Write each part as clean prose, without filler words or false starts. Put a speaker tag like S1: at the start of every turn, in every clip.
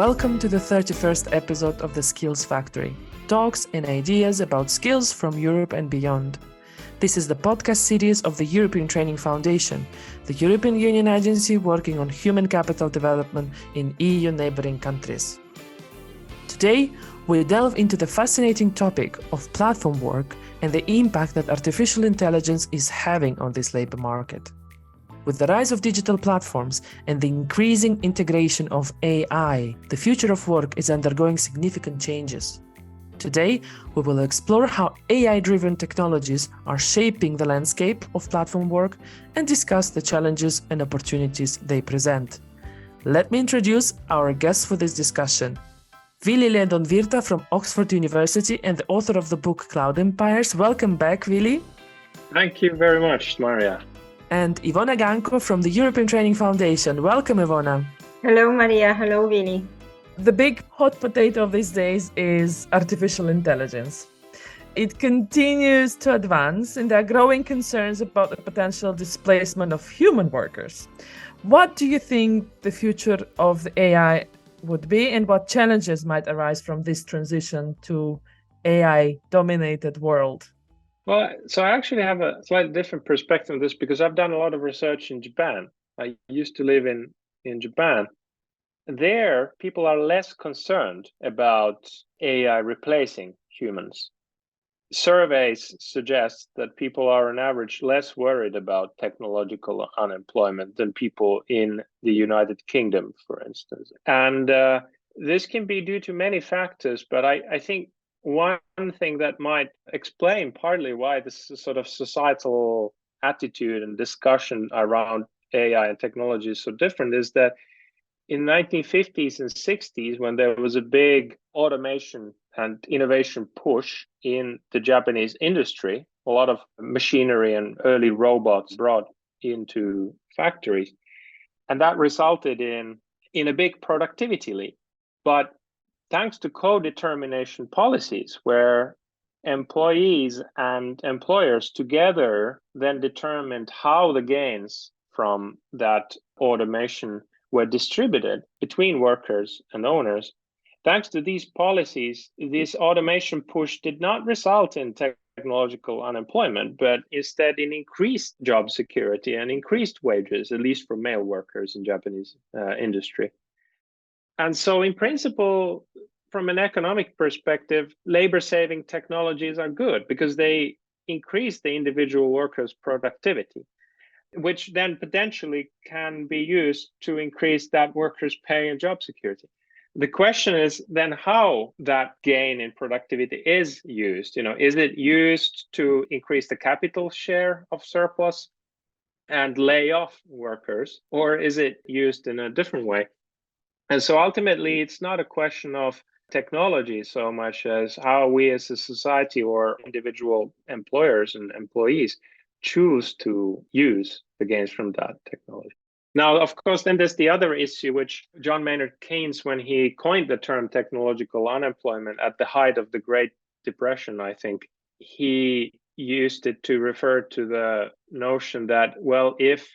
S1: Welcome to the 31st episode of the Skills Factory, talks and ideas about skills from Europe and beyond. This is the podcast series of the European Training Foundation, the European Union agency working on human capital development in EU neighboring countries. Today, we delve into the fascinating topic of platform work and the impact that artificial intelligence is having on this labor market. With the rise of digital platforms and the increasing integration of AI, the future of work is undergoing significant changes. Today, we will explore how AI-driven technologies are shaping the landscape of platform work and discuss the challenges and opportunities they present. Let me introduce our guests for this discussion. Vili Lehdonvirta from Oxford University and the author of the book Cloud Empires. Welcome back, Vili.
S2: Thank you very much, Maria.
S1: And Iwona Ganko from the European Training Foundation. Welcome, Iwona.
S3: Hello, Maria. Hello, Vili.
S1: The big hot potato of these days is artificial intelligence. It continues to advance, and there are growing concerns about the potential displacement of human workers. What do you think the future of the AI would be, and what challenges might arise from this transition to AI-dominated world?
S2: Well, so I actually have a slightly different perspective on this because I've done a lot of research in Japan. I used to live in Japan. There, people are less concerned about AI replacing humans. Surveys suggest that people are on average less worried about technological unemployment than people in the United Kingdom, for instance. And this can be due to many factors, but I think one thing that might explain partly why this sort of societal attitude and discussion around AI and technology is so different is that in the 1950s and 60s, when there was a big automation and innovation push in the Japanese industry, a lot of machinery and early robots brought into factories, and that resulted in a big productivity leap. But thanks to co-determination policies where employees and employers together then determined how the gains from that automation were distributed between workers and owners. Thanks to these policies, this automation push did not result in technological unemployment, but instead in increased job security and increased wages, at least for male workers in Japanese industry. And so in principle, from an economic perspective, labor-saving technologies are good because they increase the individual worker's productivity, which then potentially can be used to increase that worker's pay and job security. The question is then how that gain in productivity is used. Is it used to increase the capital share of surplus and lay off workers, or is it used in a different way? And so ultimately, it's not a question of technology so much as how we as a society or individual employers and employees choose to use the gains from that technology. Now, of course, then there's the other issue, which John Maynard Keynes, when he coined the term technological unemployment at the height of the Great Depression, I think, he used it to refer to the notion that, well, if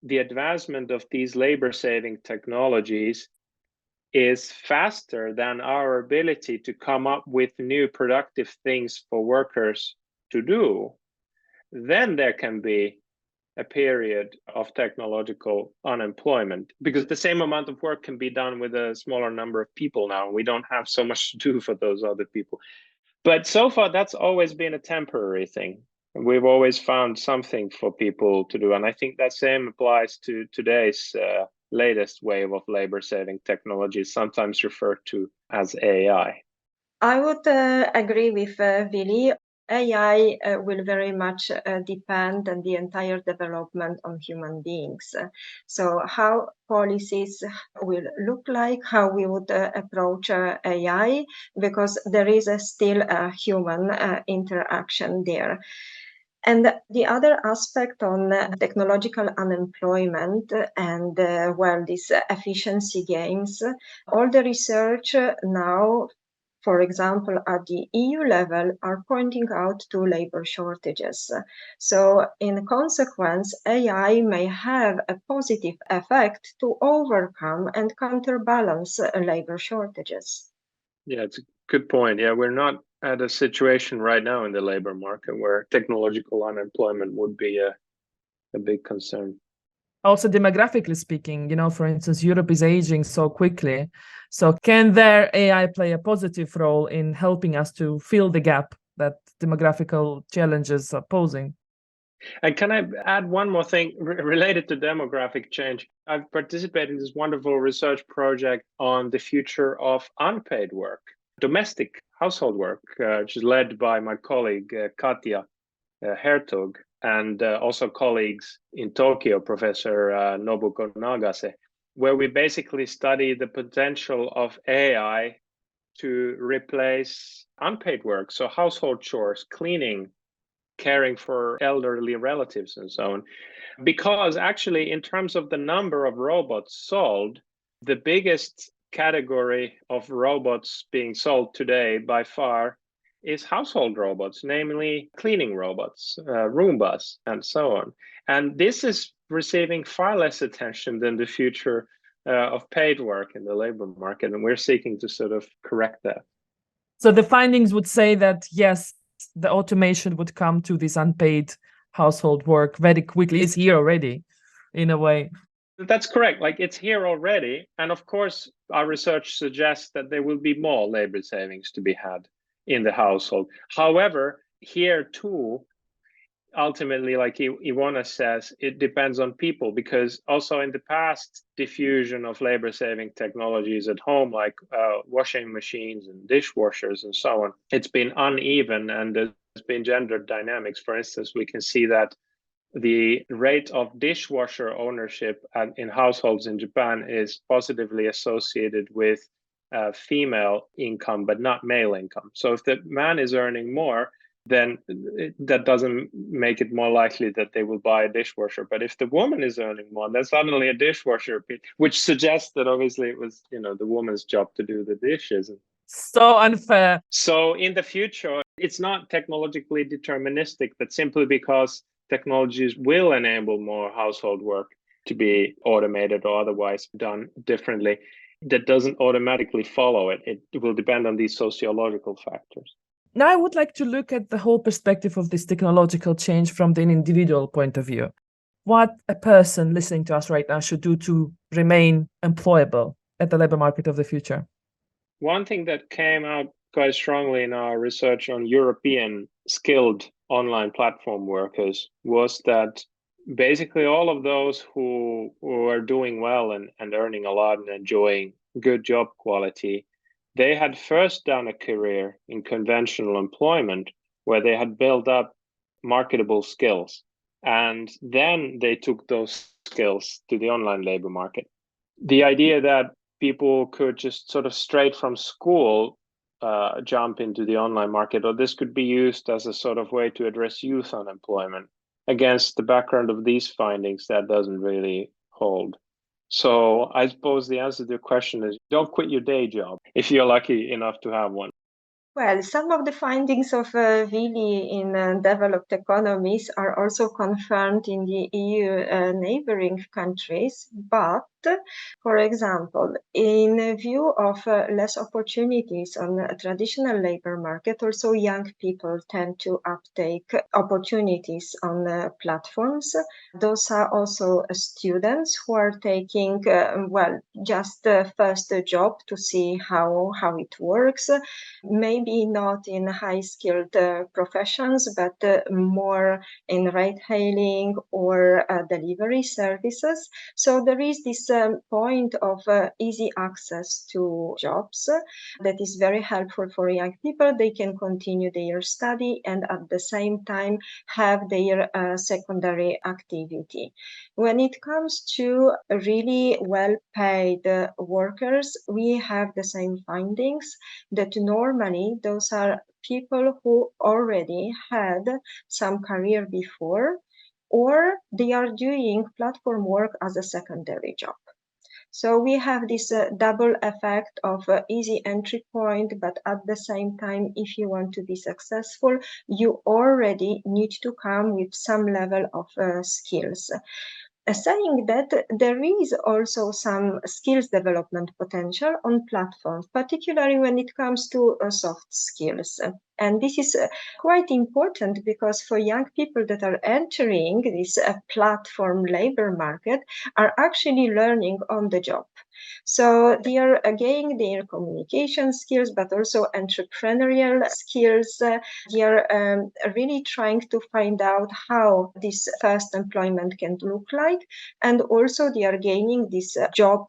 S2: the advancement of these labor-saving technologies is faster than our ability to come up with new productive things for workers to do, then there can be a period of technological unemployment because the same amount of work can be done with a smaller number of people now. We don't have so much to do for those other people. But so far, that's always been a temporary thing. We've always found something for people to do. And I think that same applies to today's latest wave of labor-saving technologies, sometimes referred to as AI.
S3: I would agree with Vili. AI will very much depend on the entire development on human beings. So how policies will look like, how we would approach AI, because there is still a human interaction there. And the other aspect on technological unemployment and, these efficiency gains, all the research now for example, at the EU level, are pointing out to labor shortages. So in consequence, AI may have a positive effect to overcome and counterbalance labor shortages.
S2: Yeah, it's a good point. Yeah, we're not at a situation right now in the labor market where technological unemployment would be a big concern.
S1: Also, demographically speaking, for instance, Europe is aging so quickly. So can their AI play a positive role in helping us to fill the gap that demographical challenges are posing?
S2: And can I add one more thing related to demographic change? I've participated in this wonderful research project on the future of unpaid work, domestic household work, which is led by my colleague Katja Hertog, and also colleagues in Tokyo, Professor Nobuko Nagase, where we basically study the potential of AI to replace unpaid work, so household chores, cleaning, caring for elderly relatives, and so on. Because actually, in terms of the number of robots sold, the biggest category of robots being sold today by far is household robots, namely cleaning robots, Roombas, and so on. And this is receiving far less attention than the future of paid work in the labor market. And we're seeking to sort of correct that.
S1: So the findings would say that, yes, the automation would come to this unpaid household work very quickly. It's here already, in a way.
S2: That's correct. Like, it's here already. And of course, our research suggests that there will be more labor savings to be had in the household. However, here too, ultimately, like Iwona says, it depends on people, because also in the past, diffusion of labor saving technologies at home, like washing machines and dishwashers and so on, it's been uneven, and there's been gender dynamics. For instance, we can see that the rate of dishwasher ownership in households in Japan is positively associated with female income, but not male income. So if the man is earning more, then that doesn't make it more likely that they will buy a dishwasher. But if the woman is earning more, then suddenly a dishwasher, which suggests that obviously it was, the woman's job to do the dishes.
S1: So unfair.
S2: So in the future, it's not technologically deterministic that simply because technologies will enable more household work to be automated or otherwise done differently, that doesn't automatically follow it. It will depend on these sociological factors.
S1: Now I would like to look at the whole perspective of this technological change from the individual point of view. What a person listening to us right now should do to remain employable at the labor market of the future.
S2: One thing that came out quite strongly in our research on European skilled online platform workers was that basically all of those who are doing well and earning a lot and enjoying good job quality, they had first done a career in conventional employment where they had built up marketable skills. And then they took those skills to the online labor market. The idea that people could just sort of straight from school jump into the online market, or this could be used as a sort of way to address youth unemployment. Against the background of these findings, that doesn't really hold. So I suppose the answer to the question is don't quit your day job if you're lucky enough to have one.
S3: Well, some of the findings of Vili in developed economies are also confirmed in the EU neighboring countries. But, for example, in view of less opportunities on the traditional labor market, also young people tend to uptake opportunities on platforms. Those are also students who are taking, just the first job to see how it works. Maybe not in high-skilled professions, but more in ride-hailing or delivery services. So there is this point of easy access to jobs that is very helpful for young people. They can continue their study and at the same time have their secondary activity. When it comes to really well-paid workers, we have the same findings that normally those are people who already had some career before, or they are doing platform work as a secondary job. So we have this double effect of easy entry point, but at the same time, if you want to be successful, you already need to come with some level of skills. Saying that, there is also some skills development potential on platforms, particularly when it comes to soft skills. And this is quite important because for young people that are entering this platform labor market are actually learning on the job. So they are gaining their communication skills, but also entrepreneurial skills. They are really trying to find out how this first employment can look like. And also they are gaining this job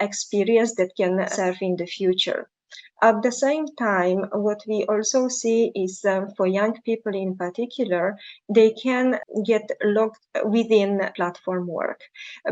S3: experience that can serve in the future. At the same time, what we also see is for young people in particular, they can get locked within platform work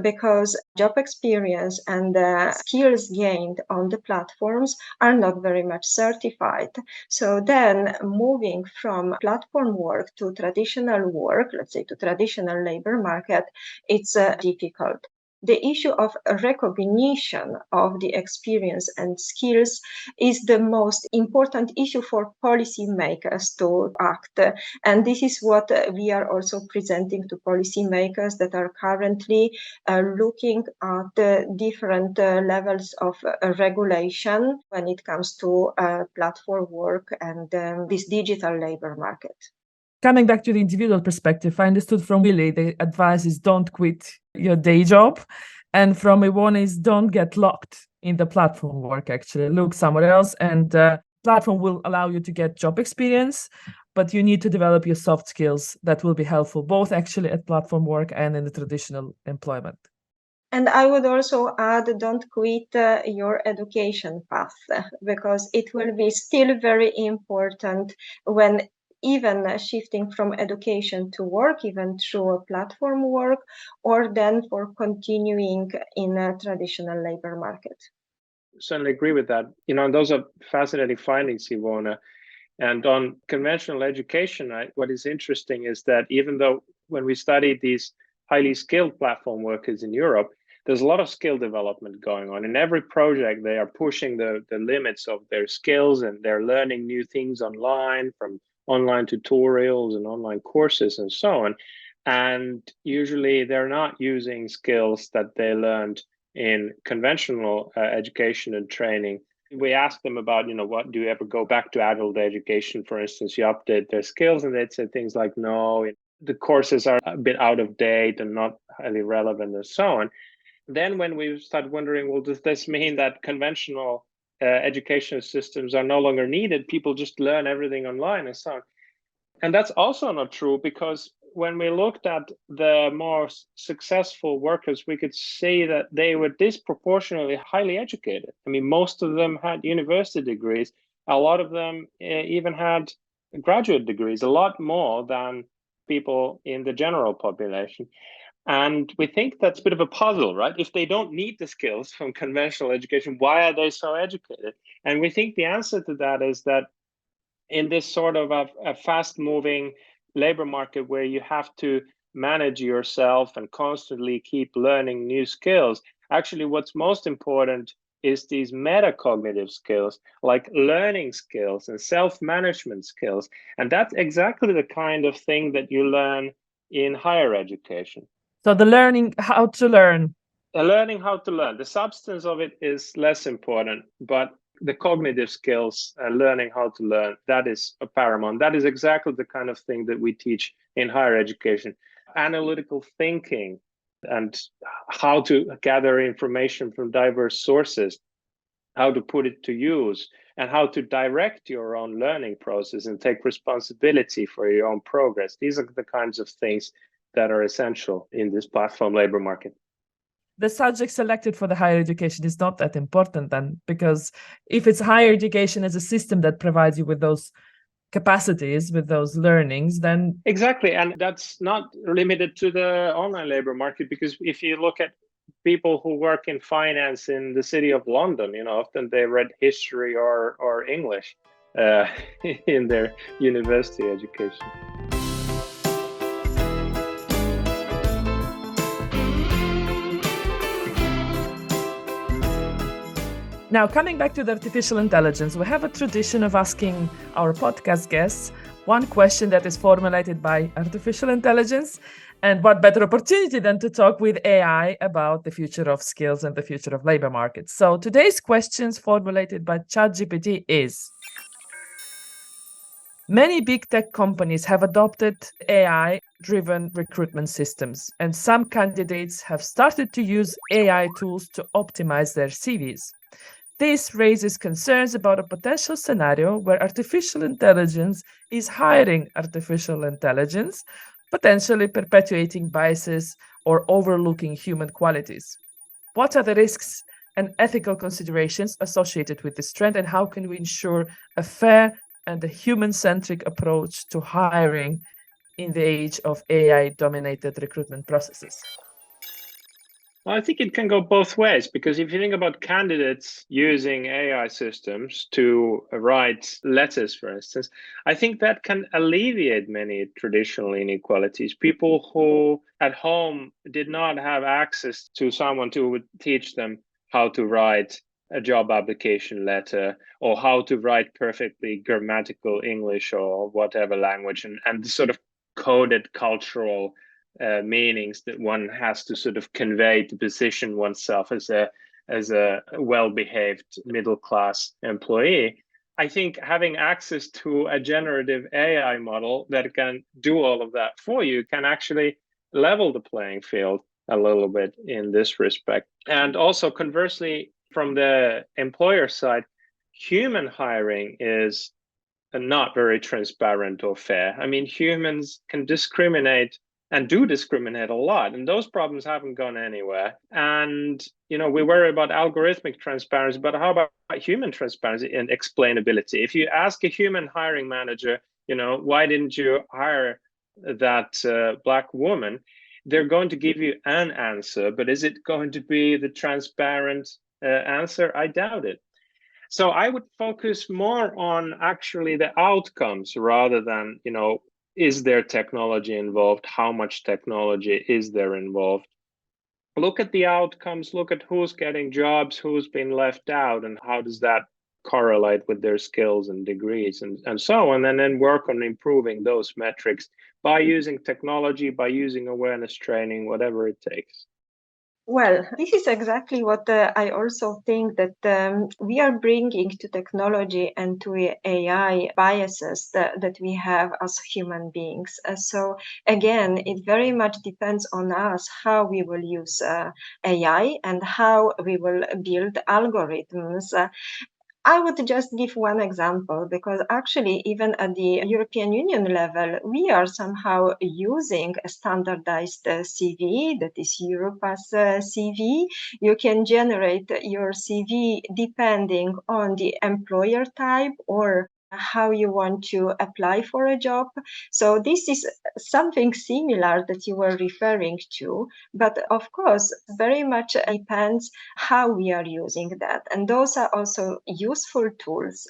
S3: because job experience and skills gained on the platforms are not very much certified. So then moving from platform work to traditional work, let's say to traditional labor market, it's difficult. The issue of recognition of the experience and skills is the most important issue for policymakers to act. And this is what we are also presenting to policymakers that are currently looking at the different levels of regulation when it comes to platform work and this digital labor market.
S1: Coming back to the individual perspective, I understood from Vili the advice is don't quit your day job. And from Iwona is don't get locked in the platform work, actually. Look somewhere else. And platform will allow you to get job experience, but you need to develop your soft skills that will be helpful, both actually at platform work and in the traditional employment.
S3: And I would also add, don't quit your education path because it will be still very important when even shifting from education to work, even through a platform work, or then for continuing in a traditional labor market.
S2: Certainly agree with that. Those are fascinating findings, Iwona. And on conventional education, what is interesting is that even though when we study these highly skilled platform workers in Europe, there's a lot of skill development going on. In every project, they are pushing the limits of their skills and they're learning new things online, from online tutorials and online courses and so on. And usually they're not using skills that they learned in conventional education and training. We asked them about, what do you ever go back to adult education, for instance, you update their skills, and they'd say things like, no, the courses are a bit out of date and not highly relevant and so on. Then when we started wondering, well, does this mean that conventional education systems are no longer needed? People just learn everything online and so on. And that's also not true, because when we looked at the more successful workers, we could see that they were disproportionately highly educated. I mean, most of them had university degrees. A lot of them even had graduate degrees, a lot more than people in the general population. And we think that's a bit of a puzzle, right? If they don't need the skills from conventional education, why are they so educated? And we think the answer to that is that in this sort of a fast-moving labor market where you have to manage yourself and constantly keep learning new skills, actually what's most important is these metacognitive skills, like learning skills and self-management skills. And that's exactly the kind of thing that you learn in higher education.
S1: So the learning how to learn.
S2: Learning how to learn. The substance of it is less important, but the cognitive skills, learning how to learn, that is a paramount. That is exactly the kind of thing that we teach in higher education. Analytical thinking and how to gather information from diverse sources, how to put it to use, and how to direct your own learning process and take responsibility for your own progress. These are the kinds of things that are essential in this platform labor market.
S1: The subject selected for the higher education is not that important then, because if it's higher education as a system that provides you with those capacities, with those learnings, then...
S2: Exactly, and that's not limited to the online labor market, because if you look at people who work in finance in the city of London, often they read history or English in their university education.
S1: Now, coming back to the artificial intelligence, we have a tradition of asking our podcast guests one question that is formulated by artificial intelligence. And what better opportunity than to talk with AI about the future of skills and the future of labor markets. So today's questions formulated by ChatGPT is: many big tech companies have adopted AI-driven recruitment systems, and some candidates have started to use AI tools to optimize their CVs. This raises concerns about a potential scenario where artificial intelligence is hiring artificial intelligence, potentially perpetuating biases or overlooking human qualities. What are the risks and ethical considerations associated with this trend, and how can we ensure a fair and a human-centric approach to hiring in the age of AI-dominated recruitment processes?
S2: Well, I think it can go both ways, because if you think about candidates using AI systems to write letters, for instance, I think that can alleviate many traditional inequalities. People who at home did not have access to someone who would teach them how to write a job application letter or how to write perfectly grammatical English or whatever language, and the sort of coded cultural meanings that one has to sort of convey to position oneself as a well-behaved middle-class employee. I think having access to a generative AI model that can do all of that for you can actually level the playing field a little bit in this respect. And also, conversely, from the employer side, human hiring is not very transparent or fair. I mean, humans can discriminate and do discriminate a lot, and those problems haven't gone anywhere. And we worry about algorithmic transparency, but how about human transparency and explainability? If you ask a human hiring manager, why didn't you hire that Black woman, they're going to give you an answer, but is it going to be the transparent answer? I doubt it. So I would focus more on actually the outcomes rather than, is there technology involved? How much technology is there involved? Look at the outcomes, look at who's getting jobs, who's been left out, and how does that correlate with their skills and degrees and so on, and then work on improving those metrics by using technology, by using awareness training, whatever it takes.
S3: Well, this is exactly what I also think that we are bringing to technology and to AI biases that we have as human beings. So again, it very much depends on us how we will use AI and how we will build algorithms. I would just give one example, because actually, even at the European Union level, we are somehow using a standardized CV, that is Europass CV. You can generate your CV depending on the employer type or how you want to apply for a job. So this is something similar that you were referring to, but of course, very much depends how we are using that. And those are also useful tools.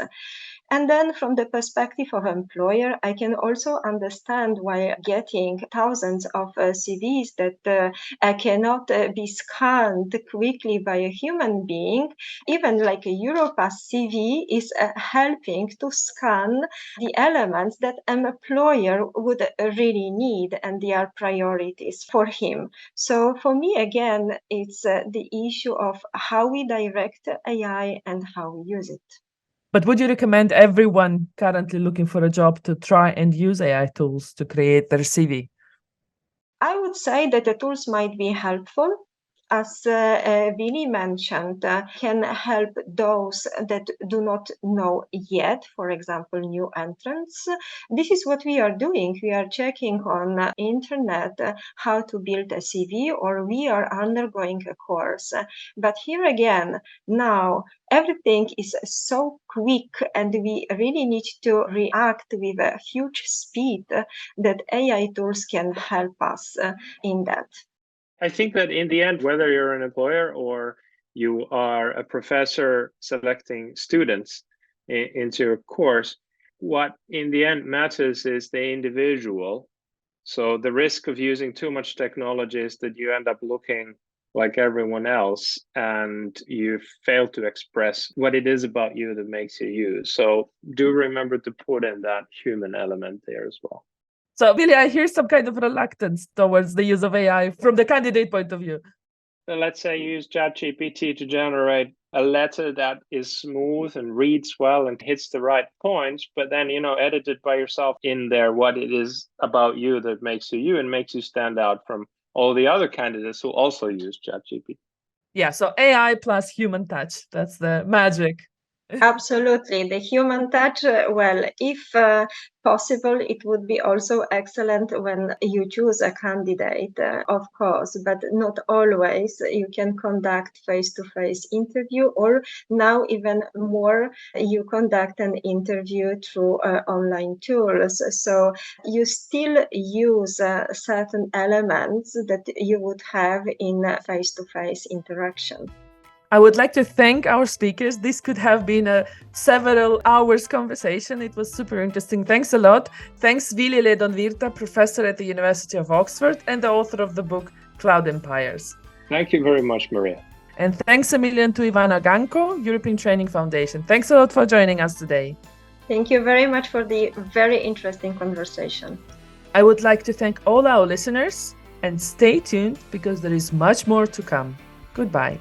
S3: And then from the perspective of employer, I can also understand why getting thousands of CVs that cannot be scanned quickly by a human being, even like a Europass CV is helping to scan the elements that an employer would really need and they are priorities for him. So for me, again, it's the issue of how we direct AI and how we use it.
S1: But would you recommend everyone currently looking for a job to try and use AI tools to create their CV?
S3: I would say that the tools might be helpful. As Vili mentioned, can help those that do not know yet, for example, new entrants. This is what we are doing. We are checking on internet how to build a CV, or we are undergoing a course. But here again, now everything is so quick and we really need to react with a huge speed that AI tools can help us in that.
S2: I think that in the end, whether you're an employer or you are a professor selecting students into your course, what in the end matters is the individual. So the risk of using too much technology is that you end up looking like everyone else, and you fail to express what it is about you that makes you you. So do remember to put in that human element there as well.
S1: So, Vili, I hear some kind of reluctance towards the use of AI from the candidate point of view.
S2: So let's say you use ChatGPT to generate a letter that is smooth and reads well and hits the right points, but then, edit it by yourself in there what it is about you that makes you you and makes you stand out from all the other candidates who also use ChatGPT.
S1: Yeah, so AI plus human touch. That's the magic.
S3: Absolutely. The human touch, if possible, it would be also excellent when you choose a candidate, of course, but not always. You can conduct face-to-face interview, or now even more, you conduct an interview through online tools. So you still use certain elements that you would have in face-to-face interaction.
S1: I would like to thank our speakers. This could have been a several hours conversation. It was super interesting. Thanks a lot. Thanks, Vili Lehdonvirta, professor at the University of Oxford and the author of the book Cloud Empires.
S2: Thank you very much, Maria.
S1: And thanks a million to Iwona Ganko, European Training Foundation. Thanks a lot for joining us today.
S3: Thank you very much for the very interesting conversation.
S1: I would like to thank all our listeners and stay tuned because there is much more to come. Goodbye.